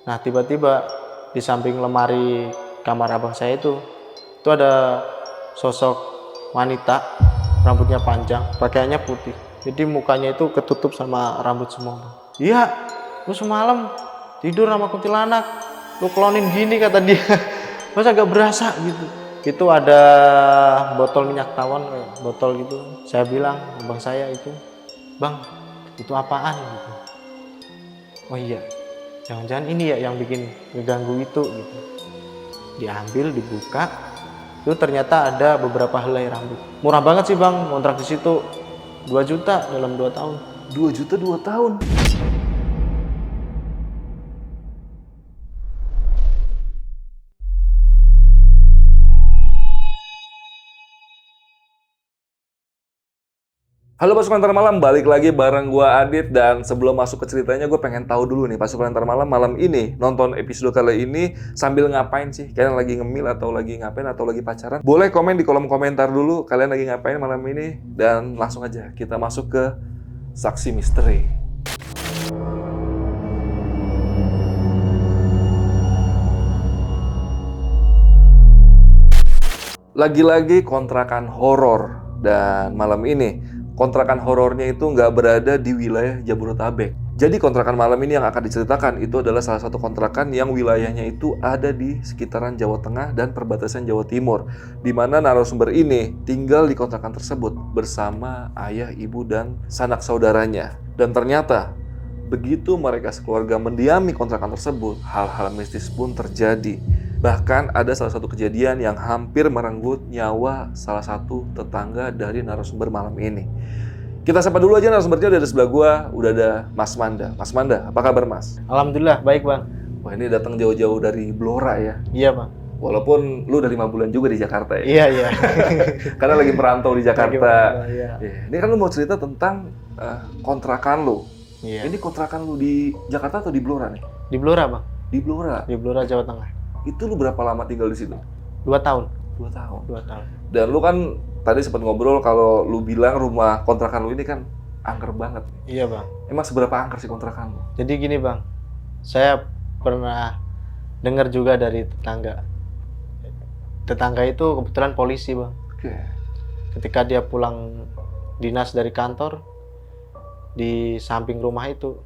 Nah tiba-tiba di samping lemari kamar abang saya itu ada sosok wanita, rambutnya panjang, pakaiannya putih. Jadi mukanya itu ketutup sama rambut semua. Iya, lu semalam tidur sama kuntilanak, lu klonin gini kata dia. Masa gak berasa gitu. Itu ada botol minyak tawon, botol gitu. Saya bilang, abang saya itu, bang, itu apaan gitu. Oh iya, jangan-jangan ini ya yang bikin ngeganggu itu gitu. Diambil, dibuka, itu ternyata ada beberapa helai rambut. Murah banget sih bang, kontrak di situ 2 juta dalam 2 tahun. 2 juta 2 tahun. Halo pasukan Antar Malam, balik lagi bareng gua Adit. Dan sebelum masuk ke ceritanya, gue pengen tahu dulu nih, pasukan Antar Malam malam ini nonton episode kali ini sambil ngapain sih? Kalian lagi ngemil atau lagi ngapain atau lagi pacaran? Boleh komen di kolom komentar dulu kalian lagi ngapain malam ini. Dan langsung aja kita masuk ke Saksi Misteri. Lagi-lagi kontrakan horor. Dan malam ini kontrakan horornya itu nggak berada di wilayah Jabodetabek. Jadi kontrakan malam ini yang akan diceritakan itu adalah salah satu kontrakan yang wilayahnya itu ada di sekitaran Jawa Tengah dan perbatasan Jawa Timur, di mana narasumber ini tinggal di kontrakan tersebut bersama ayah, ibu, dan sanak saudaranya. Dan ternyata begitu mereka sekeluarga mendiami kontrakan tersebut, hal-hal mistis pun terjadi. Bahkan ada salah satu kejadian yang hampir merenggut nyawa salah satu tetangga dari narasumber malam ini. Kita sapa dulu aja narasumbernya, udah ada sebelah gua, udah ada Mas Manda. Mas Manda, apa kabar Mas? Alhamdulillah, baik bang. Wah, ini datang jauh-jauh dari Blora ya? Iya bang. Walaupun lu udah 5 bulan juga di Jakarta ya? Iya, iya. Karena lagi merantau di Jakarta. Iya. Ini kan lu mau cerita tentang kontrakan lu. Iya. Ini kontrakan lu di Jakarta atau di Blora nih? Di Blora bang. Di Blora. Di Blora, Jawa Tengah. Itu lu berapa lama tinggal di situ? 2 tahun. 2 tahun. 2 tahun. Dan lu kan tadi sempat ngobrol kalau lu bilang rumah kontrakan lu ini kan angker banget. Iya bang. Emang seberapa angker sih kontrakan lu? Jadi gini bang, saya pernah dengar juga dari tetangga. Tetangga itu kebetulan polisi bang. Oke. Ketika dia pulang dinas dari kantor, di samping rumah itu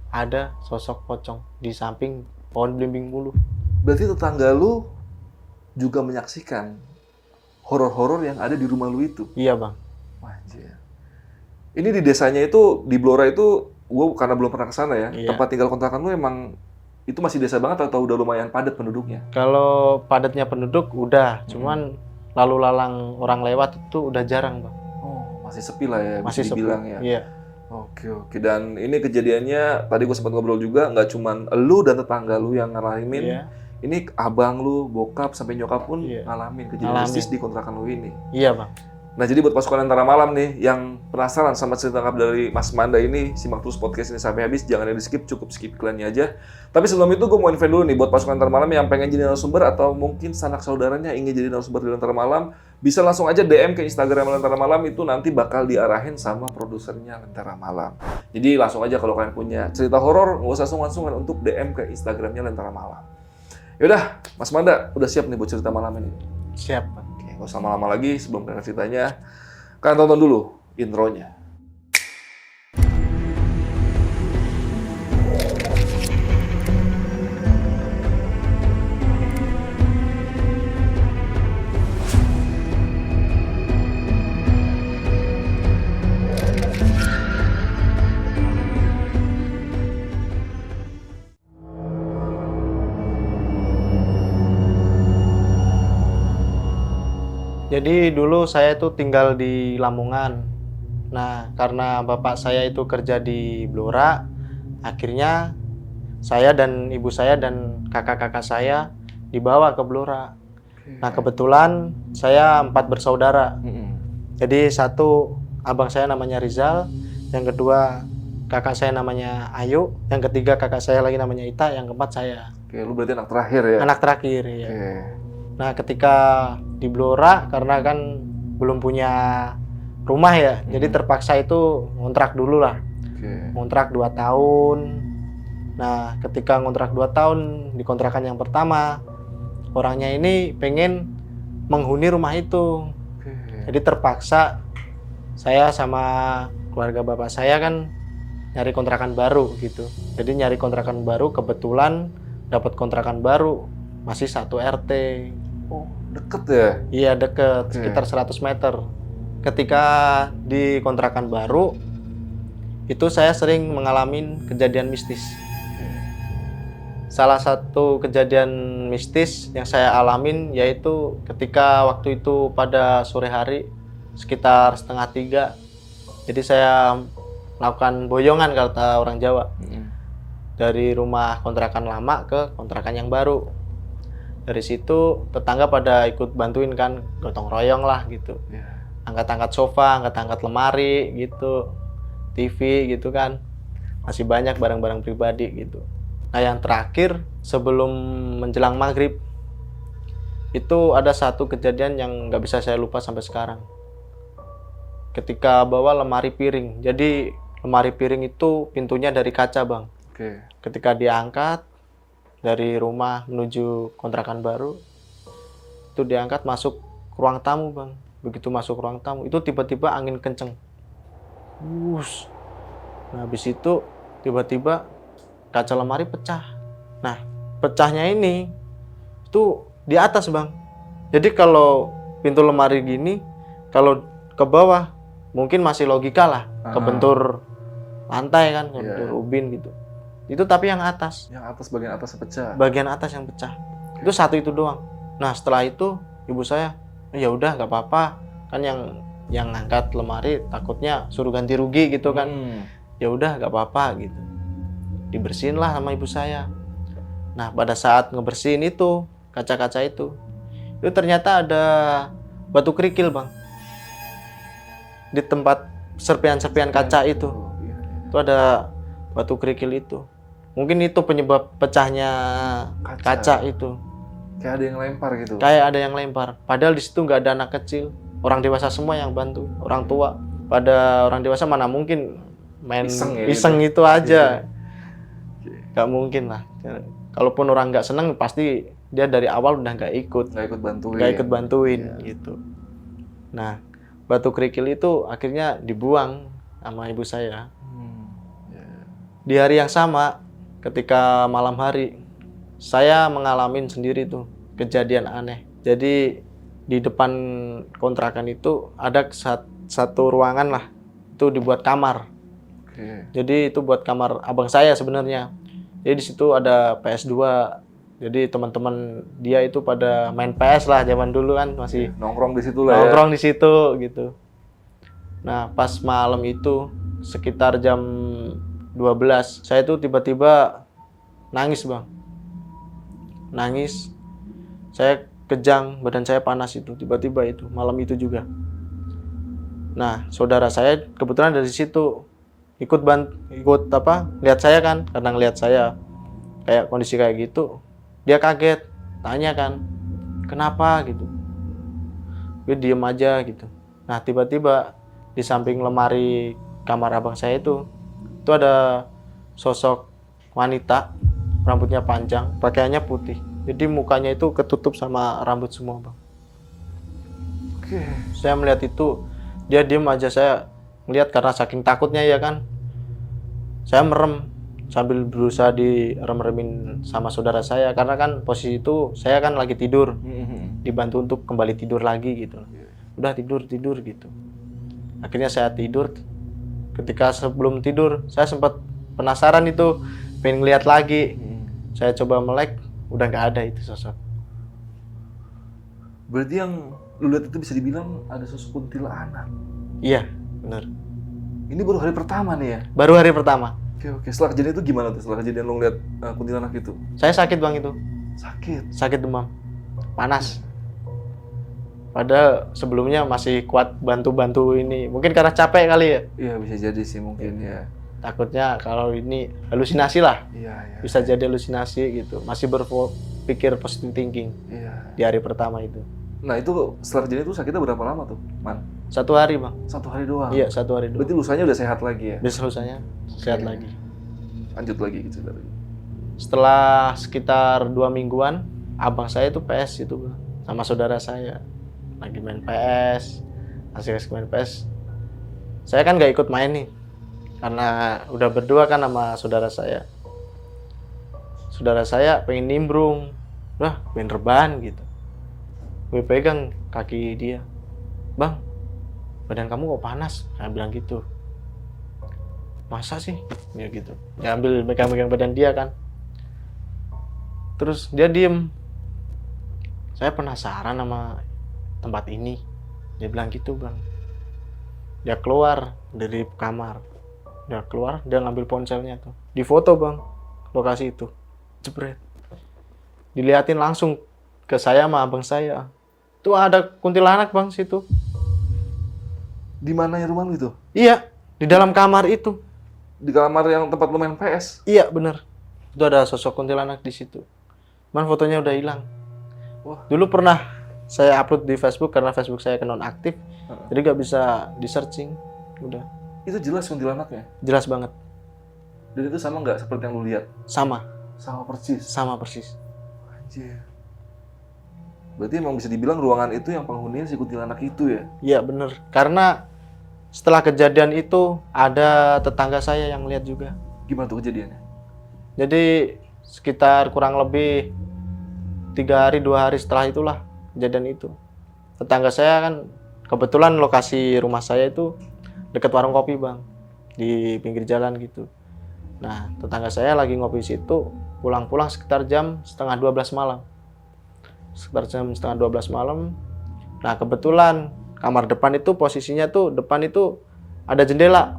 ada sosok pocong di samping pohon belimbing bulu. Berarti tetangga lu juga menyaksikan horor-horor yang ada di rumah lu itu? Iya bang. Anjir. Ini di desanya itu, di Blora itu, gua karena belum pernah ke sana ya, Iya. tempat tinggal kontrakan lu emang itu masih desa banget atau udah lumayan padat penduduknya? Kalau padatnya penduduk udah, cuman lalu lalang orang lewat itu udah jarang bang. Oh, masih sepi lah ya, Masih bisa sepi. dibilang ya. Iya. Oke. Dan ini kejadiannya, tadi gue sempat ngobrol juga, nggak cuman lu dan tetangga lu yang ngalamin. Iya. Ini abang lu, bokap, sampai nyokap pun Iya. ngalamin kejadian Ngalamin. mistis di kontrakan lu ini. Iya bang. Nah, jadi buat pasukan Antara Malam nih, yang penasaran sama cerita lengkap dari Mas Manda ini, simak terus podcast ini sampai habis, jangan di skip, cukup skip iklannya aja. Tapi sebelum itu gue mau info dulu nih, buat pasukan Antara Malam yang pengen jadi narasumber atau mungkin sanak saudaranya ingin jadi narasumber di Antara Malam, bisa langsung aja DM ke Instagram Lentera Malam, itu nanti bakal diarahin sama produsernya Lentera Malam. Jadi langsung aja kalau kalian punya cerita horor, nggak usah sungkan-sungkan untuk DM ke Instagramnya Lentera Malam. Yaudah, Mas Manda, udah siap nih buat cerita malam ini? Siap bang. Oke, nggak usah lama-lama lagi sebelum kalian ceritanya. Kalian tonton dulu intronya. Jadi dulu saya itu tinggal di Lamongan. Nah, karena bapak saya itu kerja di Blora, akhirnya saya dan ibu saya dan kakak-kakak saya dibawa ke Blora. Nah, kebetulan saya 4 bersaudara. Jadi satu abang saya namanya Rizal, yang kedua kakak saya namanya Ayu, yang ketiga kakak saya lagi namanya Ita, yang keempat saya. Oke, lu berarti anak terakhir ya? Anak terakhir ya. Oke. Nah, ketika di Blora karena kan belum punya rumah ya, jadi terpaksa itu ngontrak dulu lah. Oke. Ngontrak 2 tahun. Nah, ketika ngontrak 2 tahun di kontrakan yang pertama, orangnya ini pengen menghuni rumah itu. Oke. Jadi terpaksa saya sama keluarga bapak saya kan nyari kontrakan baru gitu. Jadi nyari kontrakan baru, kebetulan dapat kontrakan baru masih satu RT. Oh, deket ya? Iya, deket, Oke. sekitar 100 meter. Ketika di kontrakan baru, itu saya sering mengalami kejadian mistis. Salah satu kejadian mistis yang saya alamin yaitu ketika waktu itu pada sore hari sekitar 2:30. Jadi saya melakukan boyongan kata orang Jawa. Dari rumah kontrakan lama ke kontrakan yang baru. Dari situ tetangga pada ikut bantuin kan, gotong royong lah gitu. Angkat-angkat sofa, angkat-angkat lemari gitu. TV gitu kan. Masih banyak barang-barang pribadi gitu. Nah, yang terakhir sebelum menjelang maghrib itu ada satu kejadian yang nggak bisa saya lupa sampai sekarang. Ketika bawa lemari piring, jadi lemari piring itu pintunya dari kaca, Bang. Oke. Ketika diangkat dari rumah menuju kontrakan baru, itu diangkat masuk ruang tamu, Bang. Begitu masuk ruang tamu, itu tiba-tiba angin kenceng. Wush. Nah, habis itu tiba-tiba kaca lemari pecah. Nah, pecahnya ini itu di atas, Bang. Jadi kalau pintu lemari gini, kalau ke bawah mungkin masih logika lah, kebentur lantai kan, kebentur ubin gitu. Itu tapi yang atas. Yang atas, bagian atas pecah. Bagian atas yang pecah. Itu satu itu doang. Nah, setelah itu ibu saya, ya udah nggak apa-apa, kan yang ngangkat lemari takutnya suruh ganti rugi gitu kan. Ya udah nggak apa-apa gitu. Dibersihin lah sama ibu saya. Nah, pada saat ngebersihin itu kaca-kaca itu ternyata ada batu kerikil, Bang, di tempat serpian-serpian kaca itu. Itu ada batu kerikil itu. Mungkin itu penyebab pecahnya kaca itu. Kayak ada yang lempar gitu. Kayak ada yang lempar. Padahal di situ nggak ada anak kecil, orang dewasa semua yang bantu, orang tua. Pada orang dewasa mana mungkin main iseng gitu. itu aja. Nggak mungkin lah. Kalaupun orang nggak seneng pasti dia dari awal udah nggak ikut bantuin gitu. Nah, batu kerikil itu akhirnya dibuang sama ibu saya. Di hari yang sama, ketika malam hari, saya mengalami sendiri tuh kejadian aneh. Jadi di depan kontrakan itu ada satu ruangan lah, itu dibuat kamar. Jadi itu buat kamar abang saya sebenarnya. Jadi di situ ada PS2. Jadi teman-teman dia itu pada main PS lah zaman dulu kan, masih nongkrong di situ lah. Nongkrong di situ gitu. Nah, pas malam itu sekitar jam 12, saya tuh tiba-tiba nangis, Bang. Nangis. Saya kejang, badan saya panas itu tiba-tiba itu, malam itu juga. Nah, saudara saya kebetulan dari situ ikut lihat saya kan, karena ngelihat saya kayak kondisi kayak gitu, dia kaget, tanya kan, kenapa gitu. Dia diem aja gitu. Nah, tiba-tiba di samping lemari kamar abang saya itu ada sosok wanita, rambutnya panjang, pakaiannya putih. Jadi mukanya itu ketutup sama rambut semua, Bang. Saya melihat itu, dia diem aja, saya melihat karena saking takutnya ya kan. Saya merem sambil berusaha direm-remin sama saudara saya karena kan posisi itu saya kan lagi tidur, dibantu untuk kembali tidur lagi gitu. Udah tidur gitu. Akhirnya saya tidur. Ketika sebelum tidur saya sempat penasaran itu, pengen lihat lagi. Saya coba melek, udah nggak ada itu sosok. Berarti yang lu lihat itu bisa dibilang ada sosok kuntilanak. Iya, benar. Ini baru hari pertama nih ya? Baru hari pertama. Oke. Setelah kejadian itu gimana tuh? Setelah kejadian lu ngeliat kuntilanak itu? Saya sakit, Bang, itu. Sakit Demam. Panas. Padahal sebelumnya masih kuat bantu-bantu ini. Mungkin karena capek kali ya? Iya, bisa jadi sih mungkin ya. Takutnya kalau ini halusinasi lah. Iya. Bisa jadi halusinasi gitu. Masih berpikir positive thinking. Iya. Di hari pertama itu. Nah, itu setelah kejadian itu sakitnya berapa lama tuh, Man? 1 hari, Bang. 1 hari doang? Iya, 1 hari doang. Berarti lusanya udah sehat lagi ya? Besok lusanya sehat lagi. Lanjut lagi gitu. Setelah sekitar 2 mingguan, abang saya itu PS itu Bang, sama saudara saya lagi main PS, asik main PS. Saya kan nggak ikut main nih, karena udah berdua kan sama saudara saya. Saudara saya pengen nimbrung, wah pengen rebahan gitu. Gue pegang kaki dia, bang, badan kamu kok panas? Saya bilang gitu. Masa sih? Ya gitu. Dia ambil megang-megang badan dia kan. Terus dia diem. Saya penasaran sama tempat ini. Dia bilang gitu bang. Dia keluar dari kamar. Dia keluar, dia ngambil ponselnya tuh. Di foto bang, lokasi itu. Jebret. Diliatin langsung ke saya sama abang saya. Tuh ada kuntilanak bang situ. Di mana ya rumah lu itu? Iya, di dalam kamar itu. Di kamar yang tempat lu main PS? Iya bener. Itu ada sosok kuntilanak di situ. Cuman fotonya udah hilang. Wah. Dulu pernah saya upload di Facebook karena Facebook saya nonaktif, jadi nggak bisa di searching. Udah. Itu jelas kuntilanaknya? Jelas banget. Dan itu sama nggak seperti yang lu lihat? Sama. Sama persis? Sama persis. Anjir. Berarti emang bisa dibilang ruangan itu yang penghuninya si kuntilanak itu ya? Iya bener. Karena setelah kejadian itu ada tetangga saya yang lihat juga. Gimana tuh kejadiannya? Jadi sekitar kurang lebih 3 hari 2 hari setelah itulah kejadian itu. Tetangga saya kan kebetulan lokasi rumah saya itu dekat warung kopi bang, di pinggir jalan gitu. Nah tetangga saya lagi ngopi situ, pulang-pulang sekitar jam setengah 12 malam. Sekitar jam setengah 12 malam. Nah kebetulan kamar depan itu posisinya tuh depan itu ada jendela.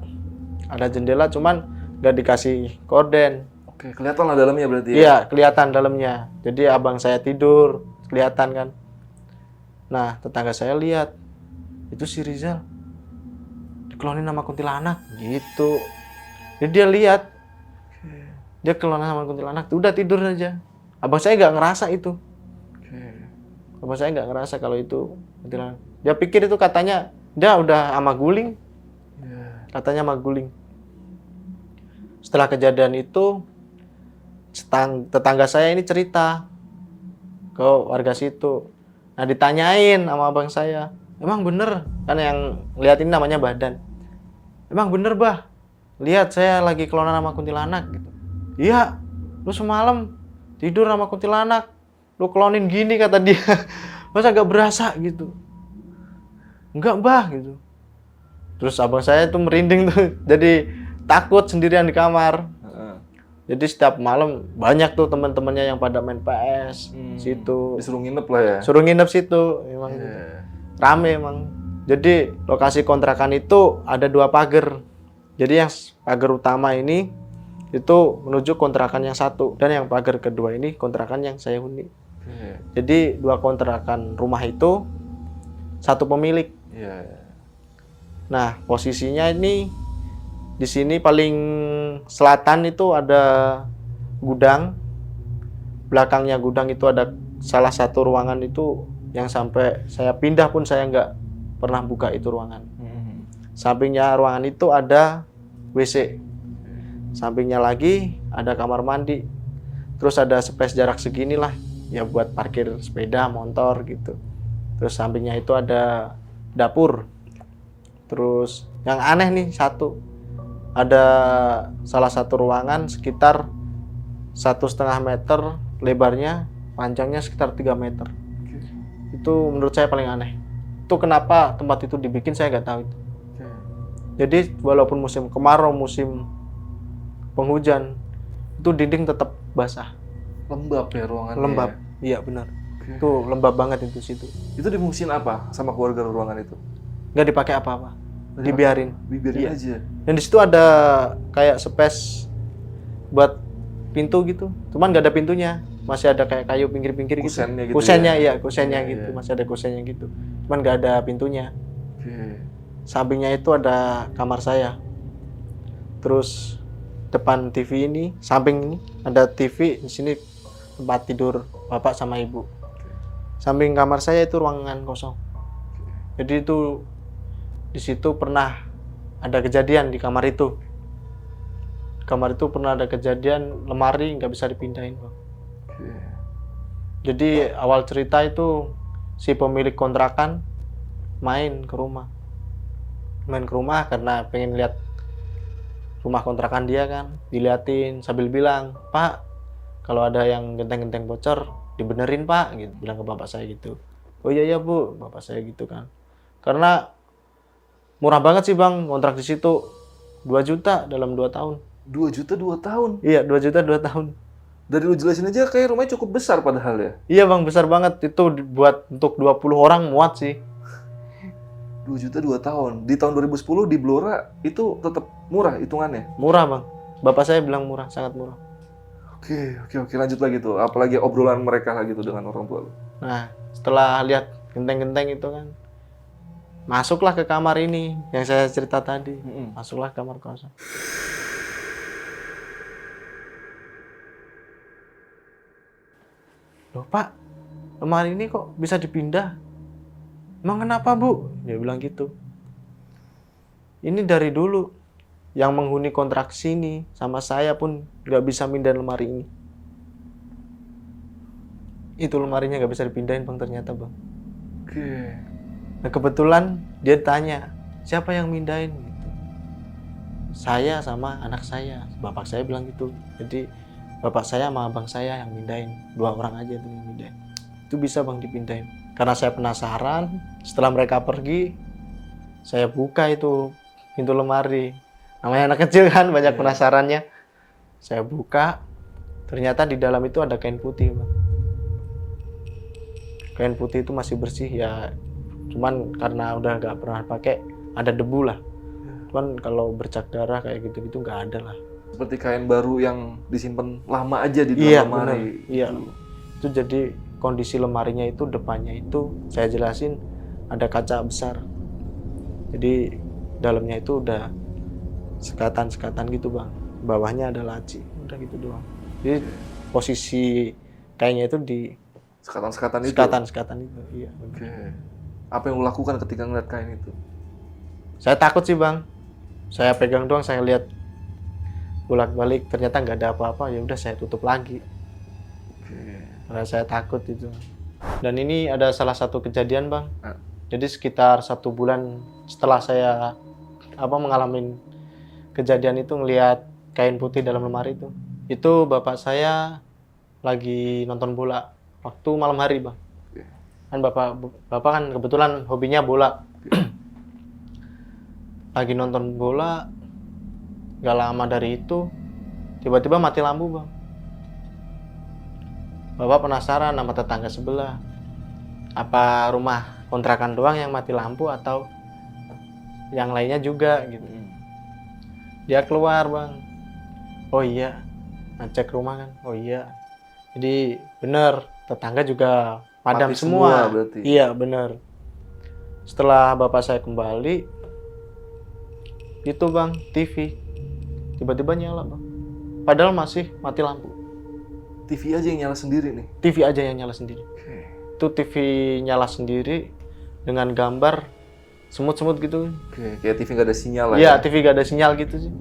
Ada jendela cuman nggak dikasih korden. Oke, kelihatan lah dalamnya berarti ya? Iya, kelihatan dalamnya. Jadi abang saya tidur, kelihatan kan. Nah, tetangga saya lihat, itu si Rizal dikelonin sama kuntilanak, gitu. Jadi dia lihat, dia kelonin sama kuntilanak, udah tidur aja. Abang saya nggak ngerasa itu. Abang saya nggak ngerasa kalau itu kuntilanak. Dia pikir itu katanya, dia udah sama guling. Katanya sama guling. Setelah kejadian itu, tetangga saya ini cerita ke warga situ. Nah ditanyain sama abang saya, emang bener? Kan yang lihat ini namanya Badan. Emang bener bah? Lihat saya lagi kelonan sama kuntilanak gitu. Iya, lu semalam tidur sama kuntilanak. Lu kelonin gini kata dia. Masa gak berasa gitu? Enggak bah gitu. Terus abang saya tuh merinding tuh. Jadi takut sendirian di kamar. Jadi setiap malam banyak tuh teman-temannya yang pada main PS situ. Disuruh nginep lah ya? Suruh nginep situ, emang rame emang. Jadi lokasi kontrakan itu ada 2 pagar. Jadi yang pagar utama ini itu menuju kontrakan yang satu, dan yang pagar kedua ini kontrakan yang saya huni. Jadi 2 kontrakan rumah itu satu pemilik. Nah posisinya ini di sini paling selatan itu ada gudang. Belakangnya gudang itu ada salah satu ruangan itu yang sampai saya pindah pun saya nggak pernah buka itu ruangan. Sampingnya ruangan itu ada WC. Sampingnya lagi ada kamar mandi. Terus ada space jarak segini lah ya buat parkir sepeda, motor gitu. Terus sampingnya itu ada dapur. Terus yang aneh nih satu. Ada salah satu ruangan sekitar 1,5 meter lebarnya, panjangnya sekitar 3 meter. Itu menurut saya paling aneh. Itu kenapa tempat itu dibikin saya nggak tahu itu. Jadi walaupun musim kemarau, musim penghujan, itu dinding tetap basah. Lembab ya ruangannya? Lembab, iya benar. Itu lembab banget itu situ. Itu dimungsin apa sama keluarga ruangan itu? Nggak dipakai apa-apa. Dibiarin aja. Dan di situ ada kayak space buat pintu gitu, cuman nggak ada pintunya, masih ada kayak kayu pinggir-pinggir gitu. Kusennya ya? Kusennya gitu, masih ada kusennya gitu, cuman nggak ada pintunya. Sampingnya itu ada kamar saya, terus depan TV ini, samping ini ada TV, di sini tempat tidur bapak sama ibu. Samping kamar saya itu ruangan kosong. Jadi itu di situ pernah ada kejadian di kamar itu. kamar itu pernah ada kejadian lemari nggak bisa dipindahin bang. Oke. Jadi awal cerita itu si pemilik kontrakan main ke rumah karena pengen lihat rumah kontrakan dia kan, diliatin sambil bilang, "Pak, kalau ada yang genteng-genteng bocor dibenerin Pak," gitu, bilang ke bapak saya gitu. "Oh iya ya Bu," bapak saya gitu kan. Karena murah banget sih bang kontrak di situ, 2 juta dalam 2 tahun. 2 juta 2 tahun. Iya 2 juta 2 tahun. Dari lu jelasin aja kayak rumahnya cukup besar padahal ya. Iya bang besar banget, itu buat untuk 20 orang muat sih. 2 juta 2 tahun. Di tahun 2010 di Blora itu tetap murah hitungannya. Murah bang, bapak saya bilang murah, sangat murah. Oke, lanjut lagi tuh. Apalagi obrolan mereka lagi tuh dengan orang tua lu. Nah setelah lihat genteng-genteng itu kan, masuklah ke kamar ini yang saya cerita tadi. Masuklah ke kamar kosong. Loh Pak, lemari ini kok bisa dipindah? Emang kenapa Bu? Dia bilang gitu. Ini dari dulu yang menghuni kontrak sini sama saya pun nggak bisa pindahin lemari ini. Itu lemarinya nggak bisa dipindahin bang ternyata bang. Oke. Nah kebetulan dia tanya, siapa yang mindahin? Gitu. Saya sama anak saya. Bapak saya bilang gitu. Jadi bapak saya sama abang saya yang mindahin. 2 orang aja tuh yang mindahin. Itu bisa bang dipindahin. Karena saya penasaran, setelah mereka pergi, saya buka itu pintu lemari. Namanya anak kecil kan, banyak penasarannya. Saya buka, ternyata di dalam itu ada kain putih bang. Kain putih itu masih bersih ya, cuman karena udah nggak pernah pakai, ada debu lah. Cuman kalau bercak darah kayak gitu-gitu nggak ada lah. Seperti kain baru yang disimpan lama aja di dalam lemari. Iya, itu jadi kondisi lemarinya itu depannya itu saya jelasin ada kaca besar. Jadi dalamnya itu udah sekatan-sekatan gitu bang. Bawahnya ada laci, udah gitu doang. Jadi posisi kainnya itu di Sekatan-sekatan itu. sekatan-sekatan itu. Iya. Oke. Apa yang lu lakukan ketika ngeliat kain itu? Saya takut sih bang. Saya pegang doang, saya lihat bolak-balik, ternyata nggak ada apa-apa. Ya udah saya tutup lagi. Oke. Karena saya takut itu. Dan ini ada salah satu kejadian bang. Jadi sekitar 1 bulan setelah saya mengalami kejadian itu ngelihat kain putih dalam lemari itu. Itu bapak saya lagi nonton bola waktu malam hari bang. Kan bapak kan kebetulan hobinya bola. Lagi nonton bola, gak lama dari itu tiba-tiba mati lampu bang. Bapak penasaran sama tetangga sebelah, apa rumah kontrakan doang yang mati lampu atau yang lainnya juga gitu. Dia keluar bang, oh iya, ngecek rumah kan, oh iya, jadi bener tetangga juga padam Mati semua berarti. Iya bener. Setelah bapak saya kembali itu bang, TV tiba-tiba nyala bang, padahal masih mati lampu. TV aja yang nyala sendiri nih. TV aja yang nyala sendiri. Itu TV nyala sendiri dengan gambar semut-semut gitu. Kayak TV nggak ada sinyal lah. Iya, TV gak ada sinyal gitu sih.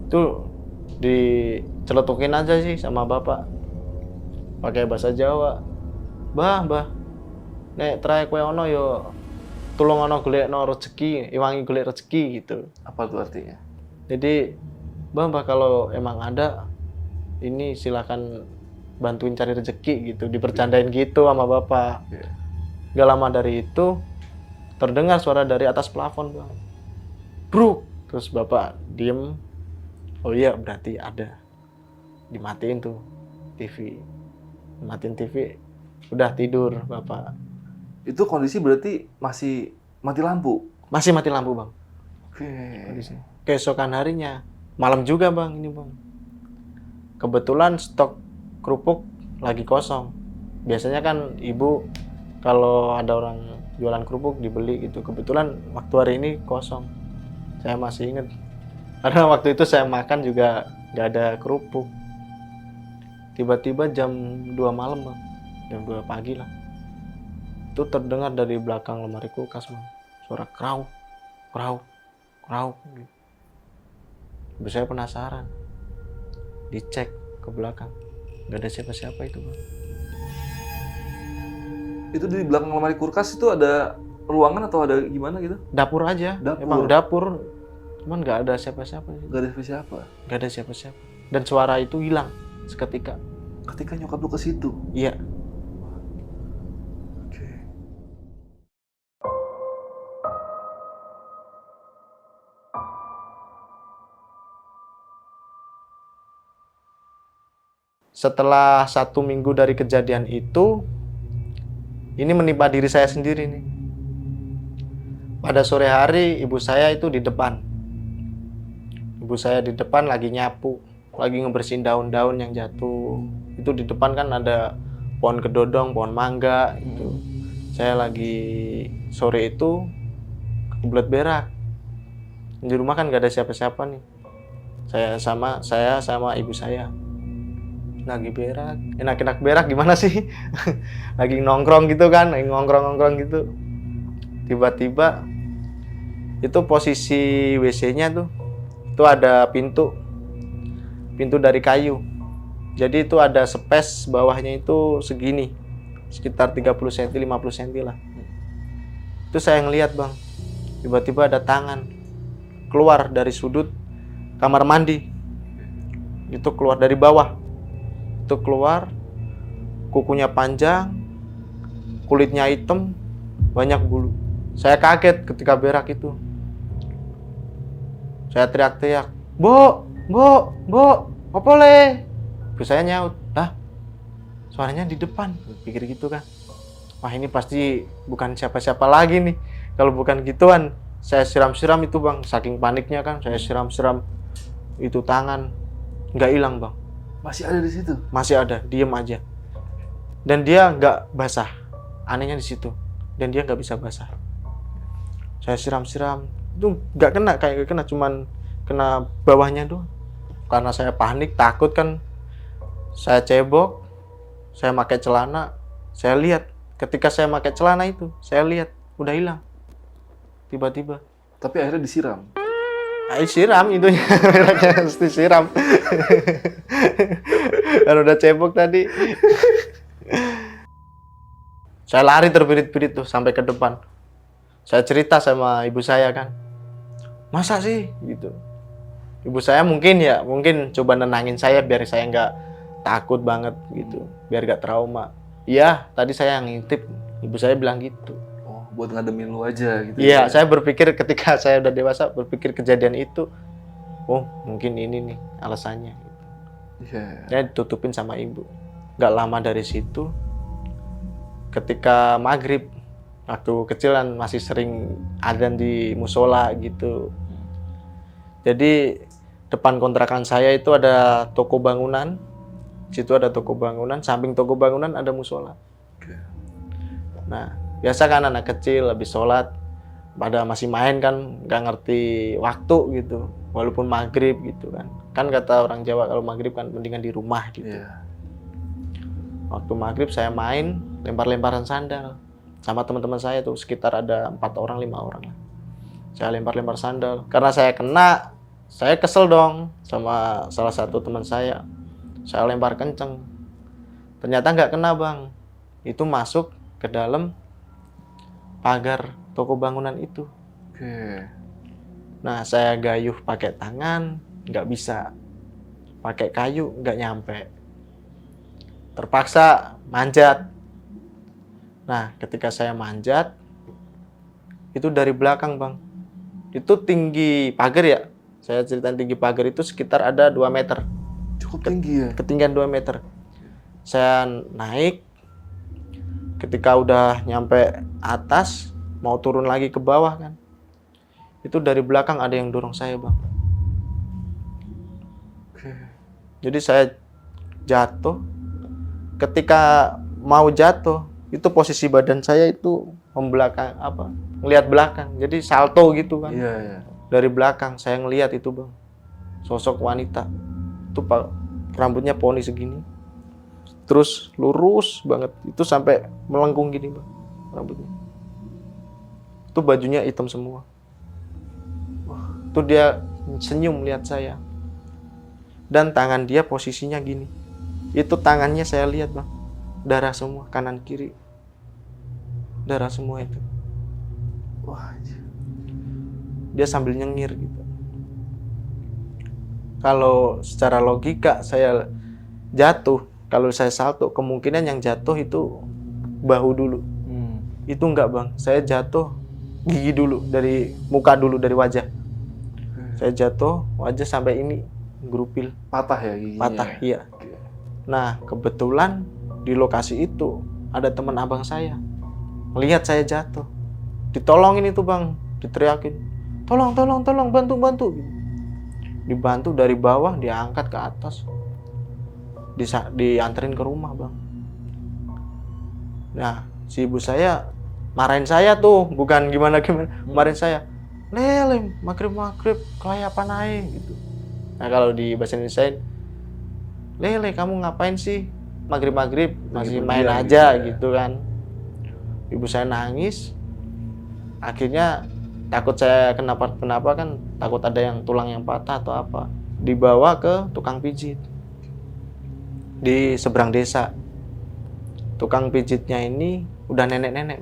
Itu diceletukin aja sih sama bapak pakai bahasa Jawa. Bah, nek trae kowe ono yo tulung ono golekno rezeki, iwangi golek rezeki gitu. Apa tuh artinya? Jadi, bah kalau emang ada ini silakan bantuin cari rezeki gitu, dipercandain gitu sama bapak. Gak lama dari itu terdengar suara dari atas plafon bang, bruk, terus bapak diem. Oh iya berarti ada. Dimatiin tuh TV, dimatiin TV, udah tidur bapak. Itu kondisi berarti masih mati lampu? Masih mati lampu bang. Kondisi. Keesokan harinya malam juga bang ini bang. Kebetulan stok kerupuk lagi kosong. Biasanya kan ibu kalau ada orang jualan kerupuk dibeli gitu. Kebetulan waktu hari ini kosong. Saya masih ingat. Karena waktu itu saya makan juga nggak ada kerupuk. Tiba-tiba jam 2 malam bang. Jam 2 pagi lah. Itu terdengar dari belakang lemari kulkas bang. Suara krauk. Gitu. Saya penasaran. dicek ke belakang, nggak ada siapa-siapa itu Bang. Itu di belakang lemari kulkas itu ada ruangan atau ada gimana gitu? Dapur aja, Dapur. emang dapur, cuman nggak ada siapa-siapa sih. Gak ada siapa. Nggak ada siapa-siapa, dan suara itu hilang seketika. Ketika nyokap lu ke situ. Iya. Oke. Setelah 1 minggu dari kejadian itu, ini menimpa diri saya sendiri nih. Pada sore hari ibu saya itu di depan. Ibu saya di depan lagi nyapu, lagi ngebersihin daun-daun yang jatuh. Itu di depan kan ada pohon kedodong, pohon mangga itu. Saya lagi sore itu kebelet berak. Di rumah kan gak ada siapa-siapa nih. Saya sama ibu saya lagi berak, enak-enak berak gimana sih? Lagi nongkrong gitu kan, lagi nongkrong gitu. Tiba-tiba itu posisi WC-nya tuh ada pintu dari kayu. Jadi itu ada space bawahnya itu segini, sekitar 30 cm, 50 cm lah. Itu saya ngeliat Bang, tiba-tiba ada tangan keluar dari sudut kamar mandi. Itu keluar dari bawah. Itu keluar, kukunya panjang, kulitnya hitam, banyak bulu. Saya kaget ketika berak itu. Saya teriak-teriak, "Bo, apa le?" Ibu saya nyaut, "Lah, suaranya di depan." Pikir gitu kan. Wah, ini pasti bukan siapa-siapa lagi nih. Kalau bukan gituan, saya siram-siram itu Bang. Saking paniknya kan, saya siram-siram itu tangan. Nggak hilang Bang. Masih ada di situ? Masih ada, diem aja. Dan dia nggak basah. Anehnya di situ. Dan dia nggak bisa basah. Saya siram-siram. Itu nggak kena, kayak nggak kena. Cuman kena bawahnya doang. Karena saya panik, takut kan. Saya cebok. Saya pakai celana. Saya lihat. Ketika saya pakai celana itu, saya lihat. Udah hilang. Tiba-tiba. Tapi akhirnya disiram? Siram itunya, mesti siram. Kan udah cebok tadi. Saya lari terbirit-birit tuh sampai ke depan. Saya cerita sama ibu saya kan. "Masa sih?" gitu. Ibu saya mungkin coba nenangin saya biar saya nggak takut banget gitu, biar nggak trauma. "Iya, tadi saya ngintip." Ibu saya bilang gitu. Buat ngademin lu aja gitu. Iya, saya berpikir ketika saya udah dewasa, berpikir kejadian itu, oh mungkin ini nih alasannya. Iya. Saya ditutupin sama ibu. Gak lama dari situ, ketika maghrib, waktu kecilan masih sering adzan di musola gitu. Jadi depan kontrakan saya itu ada toko bangunan, situ ada toko bangunan, samping toko bangunan ada musola. Oke. Nah, biasa kan anak kecil habis sholat pada masih main kan, nggak ngerti waktu gitu, walaupun maghrib gitu kan. Kan kata orang Jawa kalau maghrib kan mendingan di rumah gitu. Iya. Waktu maghrib saya main lempar-lemparan sandal sama teman-teman saya tuh, sekitar ada 4 orang 5 orang lah. Saya lempar-lempar sandal karena saya kena, saya kesel dong sama salah satu teman saya. Saya lempar kenceng, ternyata nggak kena Bang, itu masuk ke dalam pagar toko bangunan itu. Oke. Nah, saya gayuh pakai tangan, nggak bisa. Pakai kayu, nggak nyampe. Terpaksa manjat. Nah, ketika saya manjat, itu dari belakang Bang. Itu tinggi pagar ya. Saya ceritain tinggi pagar itu sekitar ada 2 meter. Cukup tinggi ya? Ketinggian 2 meter. Saya naik. Ketika udah nyampe atas, mau turun lagi ke bawah kan, itu dari belakang ada yang dorong saya Bang. Oke. Jadi saya jatuh. Ketika mau jatuh, itu posisi badan saya itu membelakang, ngelihat belakang. Jadi salto gitu kan. Iya, iya. Dari belakang saya ngelihat itu Bang, sosok wanita. Itu rambutnya poni segini. Terus lurus banget, itu sampai melengkung gini Bang rambutnya. Itu bajunya hitam semua. Itu dia senyum lihat saya. dan tangan dia posisinya gini. Itu tangannya saya lihat bang, darah semua, kanan kiri darah semua itu. Wah. Dia sambil nyengir gitu. Kalau secara logika saya jatuh, kalau saya salto, kemungkinan yang jatuh itu bahu dulu. Itu enggak bang, saya jatuh gigi dulu, dari muka dulu, dari wajah. Saya jatuh, wajah sampai ini gerupil. Patah ya giginya? Patah, iya. Nah, kebetulan di lokasi itu ada teman abang saya. Melihat saya jatuh. Ditolongin itu bang, diteriakin. Tolong, tolong, tolong, bantu, bantu. Dibantu dari bawah, diangkat ke atas. Dianterin ke rumah bang. Nah, si ibu saya marahin saya tuh, bukan gimana-gimana. Marahin saya. Lele, maghrib-maghrib, kelayapan aja gitu. Nah, kalau di bahasa Indonesia, Lele, kamu ngapain sih maghrib-maghrib, masih main aja gitu kan. Ibu saya nangis. Akhirnya takut saya kenapa kan, takut ada yang tulang yang patah atau apa. Dibawa ke tukang pijit di seberang desa. Tukang pijitnya ini udah nenek-nenek.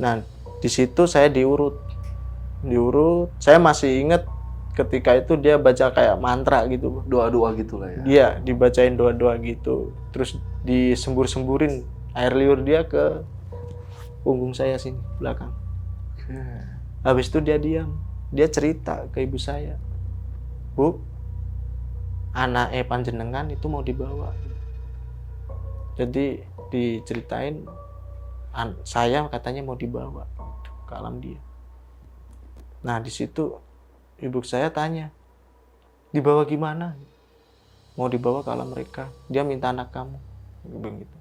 Nah, di situ saya diurut. Saya masih ingat ketika itu dia baca kayak mantra gitu. Doa-doa gitu lah ya? Iya, dibacain doa-doa gitu. Terus disembur-semburin air liur dia ke punggung saya sini, belakang. Habis itu dia diam. Dia cerita ke ibu saya. Bu, anak panjenengan itu mau dibawa. Jadi diceritain, saya katanya mau dibawa ke alam dia. Nah, di situ ibu saya tanya, dibawa gimana? Mau dibawa ke alam mereka. Dia minta anak kamu. Begitu.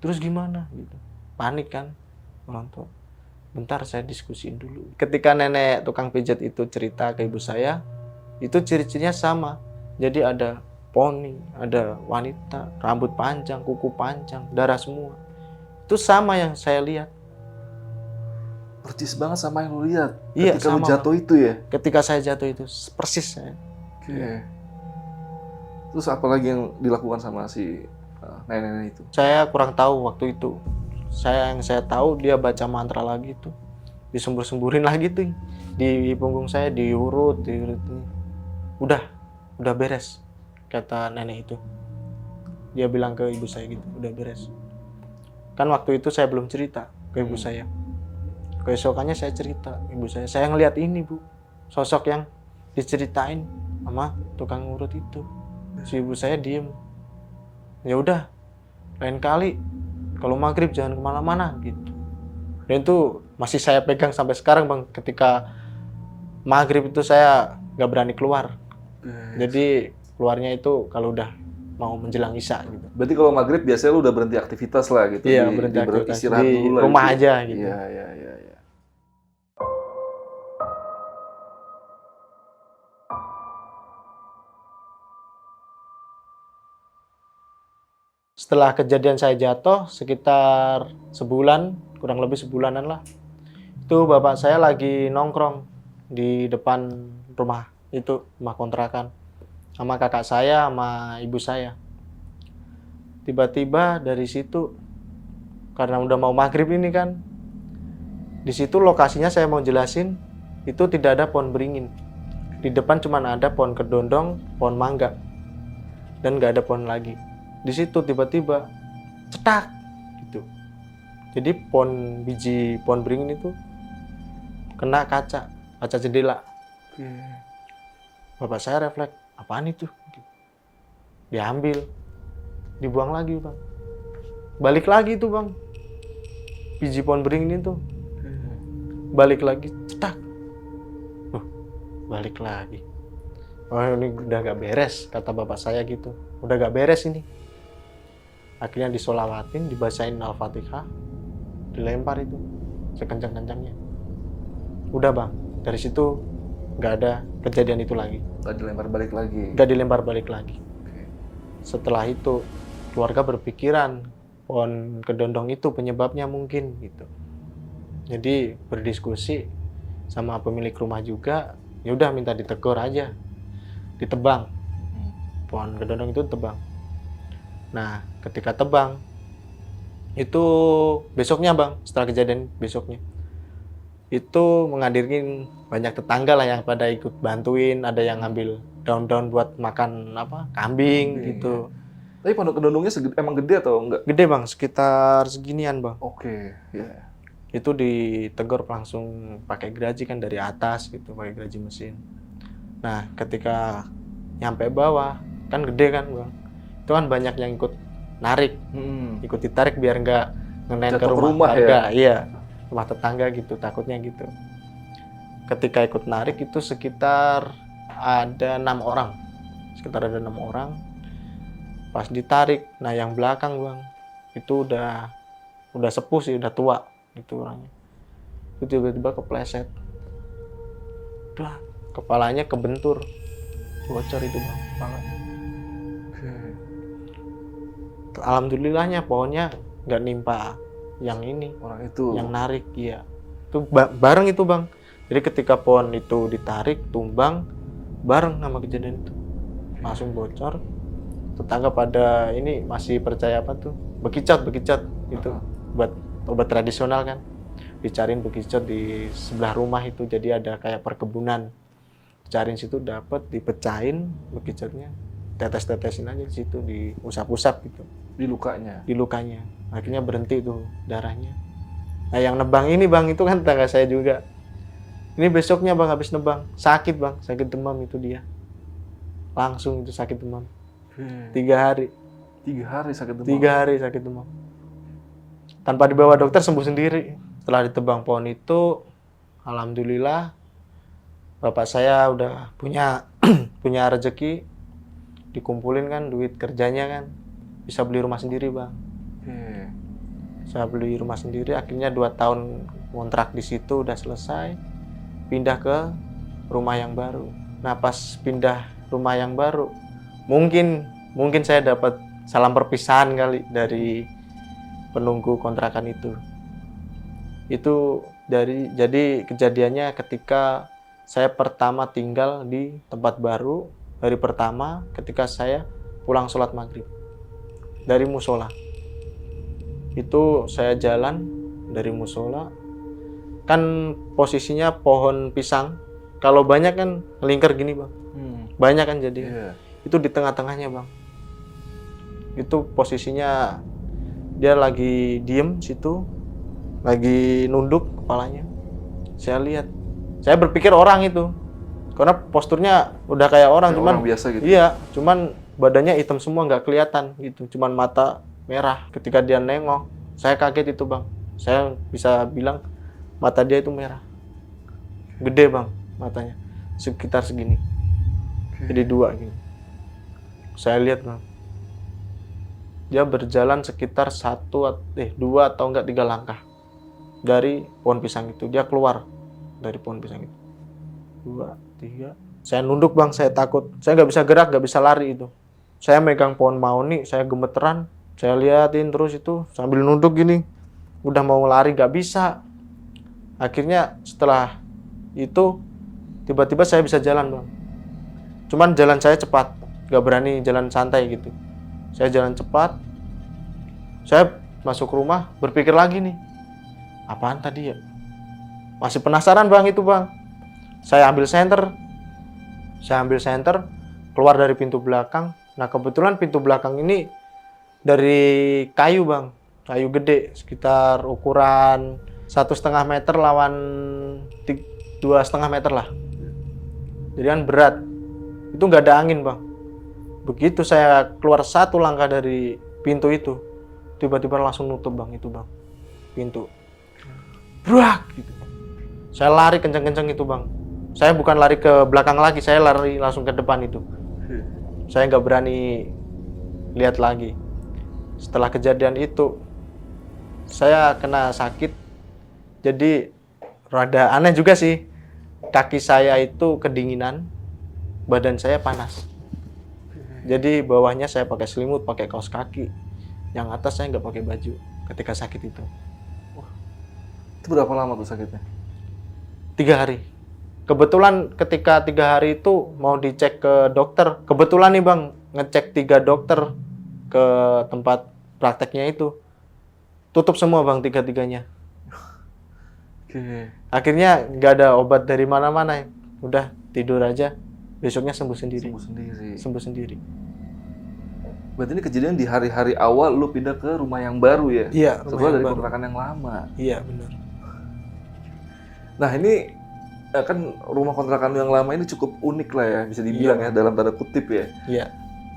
Terus gimana? Gitu. Panik kan orang tua. Bentar, saya diskusiin dulu. Ketika nenek tukang pijat itu cerita ke ibu saya, itu ciri-cirinya sama. Jadi ada poni, ada wanita, rambut panjang, kuku panjang, darah semua. Itu sama yang saya lihat. Persis banget sama yang lu lihat Iya, ketika sama, lu jatuh itu ya? Ketika saya jatuh itu, persis saya. Oke. Terus apa lagi yang dilakukan sama si nenek-nenek itu? Saya kurang tahu waktu itu. Yang saya tahu dia baca mantra lagi tuh. Disembur-semburin lagi tuh. Di punggung saya diurut. Udah beres, kata nenek itu. Dia bilang ke ibu saya gitu, udah beres. Kan waktu itu saya belum cerita ke ibu saya. Keesokannya saya cerita, ibu saya ngelihat ini bu, sosok yang diceritain sama tukang urut itu. Si ibu saya diem. Ya udah, lain kali kalau maghrib jangan kemana-mana gitu. Dan itu masih saya pegang sampai sekarang bang. Ketika maghrib itu saya nggak berani keluar. Jadi keluarnya itu kalau udah mau menjelang isya gitu. Berarti kalau maghrib biasanya lu udah berhenti aktivitas lah gitu? Iya, berhenti aktivitas. Istirahat di dulu lah rumah gitu. aja gitu. Iya. Setelah kejadian saya jatuh sekitar sebulan, kurang lebih sebulanan lah. Itu bapak saya lagi nongkrong di depan rumah itu, rumah kontrakan. Sama kakak saya, sama ibu saya. Tiba-tiba dari situ, karena udah mau maghrib ini kan, di situ lokasinya saya mau jelasin, itu tidak ada pohon beringin. Di depan cuma ada pohon kedondong, pohon mangga. Dan nggak ada pohon lagi. Di situ tiba-tiba cetak gitu. Jadi biji pohon beringin itu kena kaca jendela. Bapak saya refleks, apaan itu? Diambil, dibuang lagi bang. Balik lagi tuh bang, biji pohon beringin itu balik lagi, cetak. Balik lagi. Oh ini udah gak beres, kata bapak saya gitu. Udah gak beres ini. Akhirnya disolawatin, dibacain Al-Fatihah, dilempar itu sekencang-kencangnya. Udah bang, dari situ nggak ada kejadian itu lagi. Nggak dilempar balik lagi? Nggak dilempar balik lagi. Setelah itu keluarga berpikiran pohon kedondong itu penyebabnya mungkin gitu. Jadi berdiskusi sama pemilik rumah juga, ya udah minta ditegur aja. ditebang. Pohon kedondong itu tebang. Nah, ketika tebang itu besoknya bang, setelah kejadian besoknya itu menghadirkan banyak tetangga lah yang pada ikut bantuin, ada yang ngambil daun-daun buat makan kambing gitu. Tapi pondok kedondongnya emang gede atau enggak? Gede bang, sekitar seginian bang. Oke, ya. Itu ditegur langsung pakai geraji kan dari atas gitu, pakai geraji mesin. Nah, ketika nyampe bawah kan gede kan bang, itu kan banyak yang ikut narik, ikut ditarik biar nggak ngenain ke Jatuh ke rumah rumah warga, ya? iya, rumah tetangga gitu, takutnya gitu. Ketika ikut narik itu sekitar ada 6 orang, pas ditarik. Nah yang belakang bang itu udah sepuh sih, udah tua itu orangnya, itu tiba-tiba kepleset, udah kepalanya kebentur, bocor itu bang kepala. Alhamdulillahnya pohonnya nggak nimpa yang ini, Orang itu. yang narik, iya. Itu bareng itu bang. Jadi ketika pohon itu ditarik, tumbang, bareng sama kejadian itu. Langsung bocor. Tetangga pada ini masih percaya apa tuh? Bekicot itu buat obat tradisional kan. Dicariin bekicot di sebelah rumah itu, jadi ada kayak perkebunan. Cariin situ dapat, dipecahin bekicotnya. Tetes-tetesin aja di situ, diusap-usap gitu. Di lukanya. Di lukanya. Akhirnya berhenti tuh darahnya. Nah yang nebang ini bang, itu kan tetangga saya juga. Ini besoknya bang habis nebang, sakit bang, sakit demam itu dia. Langsung itu sakit demam. 3 hari. 3 hari sakit demam. 3 hari sakit demam. Tanpa dibawa dokter sembuh sendiri. Setelah ditebang pohon itu, alhamdulillah bapak saya udah punya punya rezeki, dikumpulin kan duit kerjanya kan, bisa beli rumah sendiri bang. Saya beli rumah sendiri, akhirnya 2 tahun kontrak di situ udah selesai, pindah ke rumah yang baru. Nah pas pindah rumah yang baru, mungkin saya dapat salam perpisahan kali dari penunggu kontrakan itu. Itu jadi kejadiannya ketika saya pertama tinggal di tempat baru, hari pertama ketika saya pulang sholat maghrib dari musola. Itu saya jalan dari musola, kan posisinya pohon pisang, kalau banyak kan melingkar gini bang, banyak kan jadi. Itu di tengah-tengahnya bang, itu posisinya dia lagi diem situ, lagi nunduk kepalanya. Saya lihat, saya berpikir orang itu, karena posturnya udah kayak orang, cuman orang biasa gitu. Iya, cuman badannya hitam semua, nggak kelihatan gitu, cuman mata merah. Ketika dia nengok, saya kaget itu bang. Saya bisa bilang mata dia itu merah, gede bang matanya, sekitar segini, jadi 2 gini. Saya lihat bang, dia berjalan sekitar 2 atau enggak 3 langkah dari pohon pisang itu. Dia keluar dari pohon pisang itu, 2, 3. Saya nunduk bang, saya takut, saya nggak bisa gerak, nggak bisa lari itu. Saya megang pohon mahoni, saya gemeteran. Saya liatin terus itu sambil nunduk gini, udah mau lari nggak bisa. Akhirnya setelah itu tiba-tiba saya bisa jalan bang. Cuman jalan saya cepat, nggak berani jalan santai gitu. Saya jalan cepat. Saya masuk rumah berpikir lagi nih, apaan tadi ya? Masih penasaran bang itu bang. Saya ambil senter, keluar dari pintu belakang. Nah kebetulan pintu belakang ini dari kayu bang, kayu gede, sekitar ukuran 1,5 meter lawan 2,5 meter lah. Jadi kan berat, itu nggak ada angin bang. Begitu saya keluar 1 langkah dari pintu itu, tiba-tiba langsung nutup bang itu bang, pintu. Brak gitu. Saya lari kenceng-kenceng itu bang. Saya bukan lari ke belakang lagi, saya lari langsung ke depan itu. Saya nggak berani lihat lagi. Setelah kejadian itu, saya kena sakit. Jadi rada aneh juga sih. Kaki saya itu kedinginan, badan saya panas. Jadi bawahnya saya pakai selimut, pakai kaos kaki. Yang atas saya nggak pakai baju ketika sakit itu. Itu berapa lama tuh sakitnya? 3 hari. Kebetulan ketika 3 hari itu mau dicek ke dokter, kebetulan nih bang ngecek 3 dokter ke tempat prakteknya itu tutup semua bang, 3-tiganya. Oke. Akhirnya nggak ada obat dari mana-mana, udah tidur aja, besoknya sembuh sendiri. Sembuh sendiri. Sembuh sendiri. Berarti ini kejadian di hari-hari awal lu pindah ke rumah yang baru ya? Iya, rumah Setelah yang dari baru. kontrakan yang lama. Iya benar. Nah ini kan rumah kontrakan yang lama ini cukup unik lah ya, bisa dibilang ya dalam tanda kutip ya. Iya.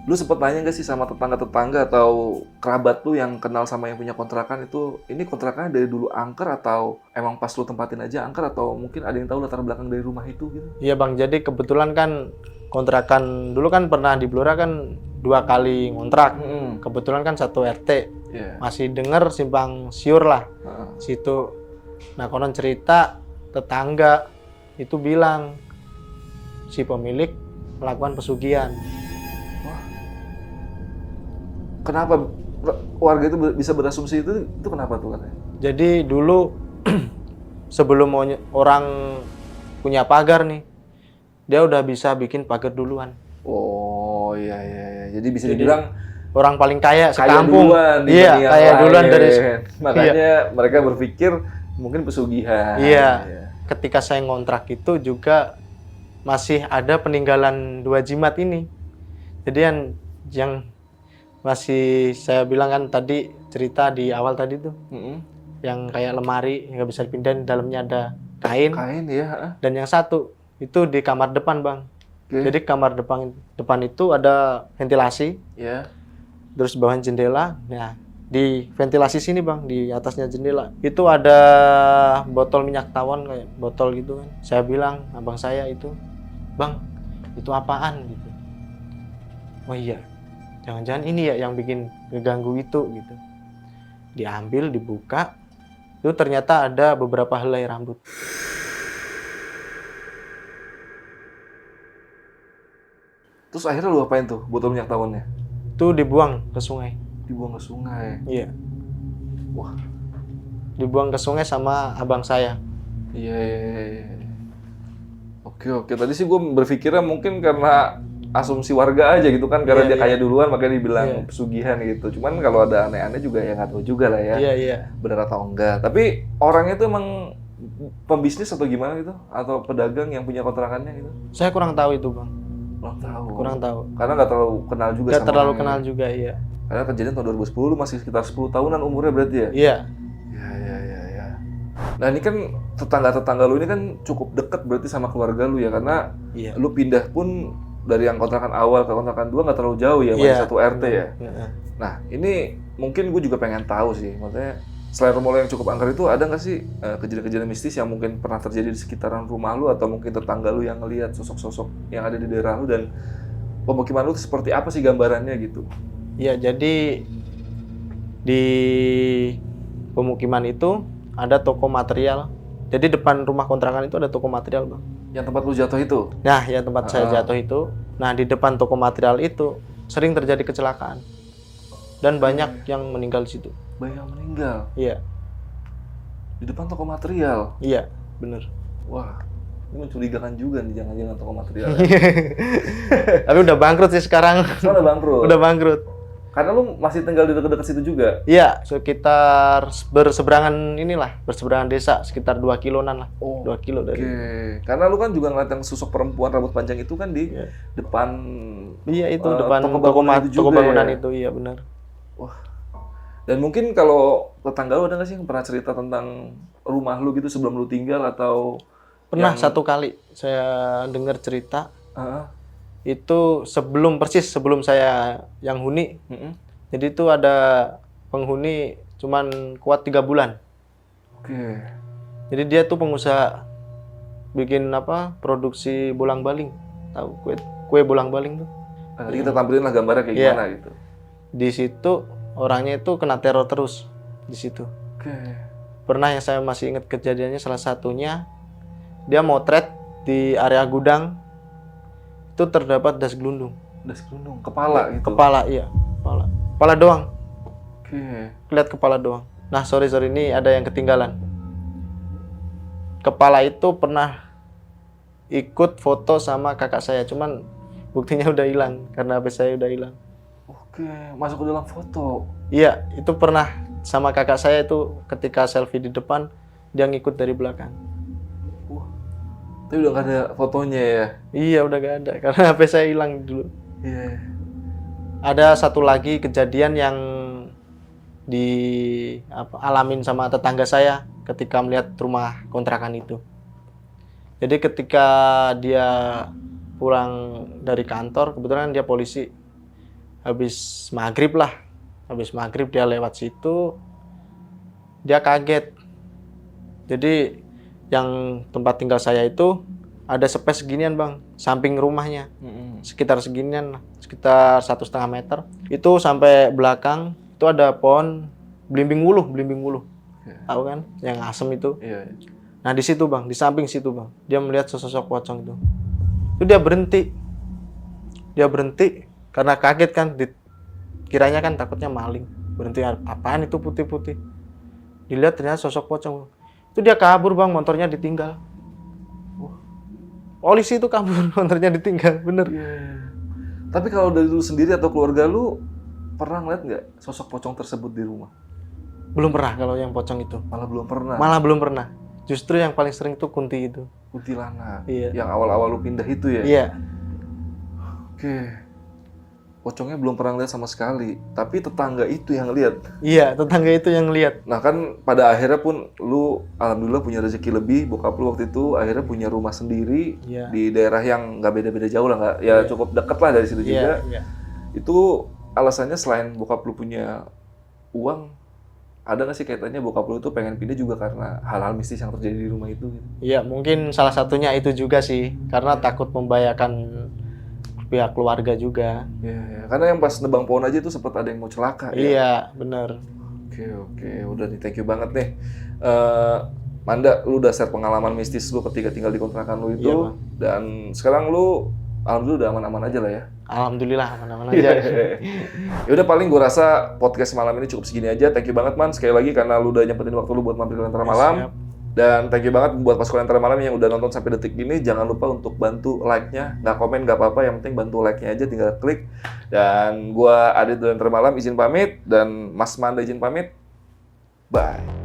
Lu sempat nanya nggak sih sama tetangga-tetangga atau kerabat lu yang kenal sama yang punya kontrakan itu, ini kontrakannya dari dulu angker atau emang pas lu tempatin aja angker atau mungkin ada yang tahu latar belakang dari rumah itu gitu? Iya bang, jadi kebetulan kan kontrakan dulu kan pernah di Blora kan 2 kali ngontrak. Kebetulan kan 1 RT. Iya. Masih denger simpang siur lah Heeh. situ. Nah konon cerita tetangga itu bilang si pemilik melakukan pesugihan. Kenapa warga itu bisa berasumsi itu kenapa tuh katanya? Jadi dulu sebelum orang punya pagar nih, dia udah bisa bikin pagar duluan. Oh iya iya iya. Jadi bisa dibilang Orang paling kaya kaya sekampung. duluan Iya, dibanding yang kaya duluan lain. dari. Makanya mereka berpikir mungkin pesugihan. Iya. Ketika saya ngontrak itu juga masih ada peninggalan 2 jimat ini. Jadi yang masih saya bilang kan tadi cerita di awal tadi tuh, yang kayak lemari nggak bisa dipindahin, dalamnya ada kain. Kain ya. Dan yang satu itu di kamar depan bang. Oke. Jadi kamar depan itu ada ventilasi, Ya. terus di bawah jendela. Nah di ventilasi sini bang, di atasnya jendela itu ada botol minyak tawon kayak botol gitu kan. Saya bilang abang saya itu, bang itu apaan gitu. Oh iya, jangan-jangan ini ya yang bikin ngeganggu itu gitu. Diambil, dibuka, itu ternyata ada beberapa helai rambut. Terus akhirnya lu apain tuh botol minyak tawonnya? Itu dibuang ke sungai. Dibuang ke sungai. Iya. Wah. Dibuang ke sungai sama abang saya. Iya, iya, iya. Oke, oke. Tadi sih gue berpikirnya mungkin karena asumsi warga aja gitu kan, karena Iya, dia kaya duluan makanya dibilang Iya. pesugihan gitu. Cuman kalau ada aneh-aneh juga ya nggak tahu juga lah ya, Iya, iya. benar atau enggak. Tapi orangnya itu emang pembisnis atau gimana gitu? Atau pedagang yang punya kontrakannya gitu? Saya kurang tahu itu bang. Kurang tahu. Kurang tahu. Karena nggak terlalu kenal juga Gak sama terlalu orangnya. kenal juga, iya. Karena kejadian tahun 2010 lu masih sekitar 10 tahunan umurnya berarti ya? Iya. Ya, ya, ya, ya. Nah ini kan tetangga-tetangga lu ini kan cukup deket berarti sama keluarga lu ya, karena Iya. lu pindah pun dari yang kontrakan awal ke kontrakan 2 nggak terlalu jauh ya, masih Iya. satu RT ya. Iya. Nah ini mungkin gue juga pengen tahu sih, maksudnya selain rumah lu yang cukup angker itu ada nggak sih kejadian-kejadian mistis yang mungkin pernah terjadi di sekitaran rumah lu atau mungkin tetangga lu yang ngelihat sosok-sosok yang ada di daerah lu, dan pemukiman lu seperti apa sih gambarannya gitu? Iya, jadi di pemukiman itu ada toko material. Jadi depan rumah kontrakan itu ada toko material, Bang. Yang tempat lu jatuh itu? Nah, ya tempat saya jatuh itu. Nah, di depan toko material itu sering terjadi kecelakaan. Dan banyak yang meninggal di situ. Banyak yang meninggal Iya. di depan toko material. Iya, bener. Wah, ini mencurigakan juga nih, jangan-jangan toko material. Tapi udah bangkrut sih sekarang. Soalnya bangkrut. Udah bangkrut. Karena lu masih tinggal di dekat-dekat situ juga. Iya, sekitar berseberangan inilah, berseberangan desa, sekitar 2 kiloan lah. Oh, 2 kilo Oke. dari. Karena lu kan juga ngeliat yang sosok perempuan rambut panjang itu kan di Iya. depan Iya, itu depan toko toko bangunan itu toko juga bangunan ya? itu, iya benar. Wah. Dan mungkin kalau tetangga lu ada nggak sih yang pernah cerita tentang rumah lu gitu sebelum lu tinggal atau Pernah satu kali saya dengar cerita Heeh. itu persis sebelum saya yang huni. Mm-mm. Jadi itu ada penghuni cuman kuat 3 bulan. Oke. Jadi dia tuh pengusaha bikin produksi bolang-baling. Tahu kue bolang-baling tuh. Nah, nanti kita tampilin lah gambarnya kayak Iya. gimana gitu. Di situ orangnya itu kena teror terus di situ. Oke. Pernah yang saya masih ingat kejadiannya, salah satunya dia motret di area gudang itu terdapat das gelundung. Das gelundung, kepala gitu. Kepala, iya, kepala. Kepala doang. Oke. Lihat kepala doang. Nah, sorry ini ada yang ketinggalan. Kepala itu pernah ikut foto sama kakak saya, cuman buktinya udah hilang karena HP saya udah hilang. Oke, masuk ke dalam foto. Iya, itu pernah sama kakak saya itu ketika selfie di depan, dia ngikut dari belakang. Wah, tapi udah nggak ada fotonya ya? Iya, udah gak ada karena HP saya hilang dulu. Iya. Ada satu lagi kejadian yang alamin sama tetangga saya ketika melihat rumah kontrakan itu. Jadi ketika dia pulang dari kantor, kebetulan dia polisi, habis maghrib dia lewat situ, dia kaget. Jadi yang tempat tinggal saya itu ada space seginian bang, samping rumahnya, sekitar seginian, sekitar 1,5 meter. Itu sampai belakang itu ada pohon belimbing wuluh, tahu kan? Yang asem itu. Iya. Nah di situ bang, di samping situ bang, dia melihat sesosok pocong itu. Itu dia berhenti karena kaget kan, kiranya kan takutnya maling. Berhenti, apaan itu putih-putih? Dilihat ternyata sosok pocong. Itu dia kabur bang, motornya ditinggal. Polisi itu kabur, motornya ditinggal, bener. Tapi kalau dari lu sendiri atau keluarga lu pernah ngeliat nggak sosok pocong tersebut di rumah? Belum pernah kalau yang pocong itu. Malah belum pernah. Malah belum pernah. Justru yang paling sering itu kunti itu. Kuntilanak. Iya. Yang awal-awal lu pindah itu ya? Iya. Oke. Pocongnya belum pernah lihat sama sekali, tapi tetangga itu yang lihat. Iya, tetangga itu yang lihat. Nah kan pada akhirnya pun lu alhamdulillah punya rezeki lebih, bokap lu waktu itu akhirnya punya rumah sendiri Iya. di daerah yang nggak beda-beda jauh lah, nggak ya cukup deket lah dari situ juga. Iya. Itu alasannya selain bokap lu punya uang, ada nggak sih kaitannya bokap lu itu pengen pindah juga karena hal-hal mistis yang terjadi di rumah itu? Gitu? Iya, mungkin salah satunya itu juga sih, karena takut membahayakan pihak keluarga juga. Iya, karena yang pas nebang pohon aja itu sempat ada yang mau celaka. Iya, bener. Oke, udah nih, thank you banget nih. Manda, lu udah share pengalaman mistis lu ketika tinggal di kontrakan lu itu, Iya, Bang. dan sekarang lu alhamdulillah udah aman-aman aja lah ya. Alhamdulillah aman-aman aja. Ya udah paling gue rasa podcast malam ini cukup segini aja. Thank you banget man sekali lagi karena lu udah nyempetin waktu lu buat mampir ke Lentera Malam. Siap. Dan thank you banget buat pasukan Lentera Malam yang udah nonton sampai detik ini. Jangan lupa untuk bantu like-nya, nggak komen nggak apa-apa, yang penting bantu like-nya aja, tinggal klik. Dan gua Adit dari Lentera Malam izin pamit dan Mas Manda izin pamit. Bye.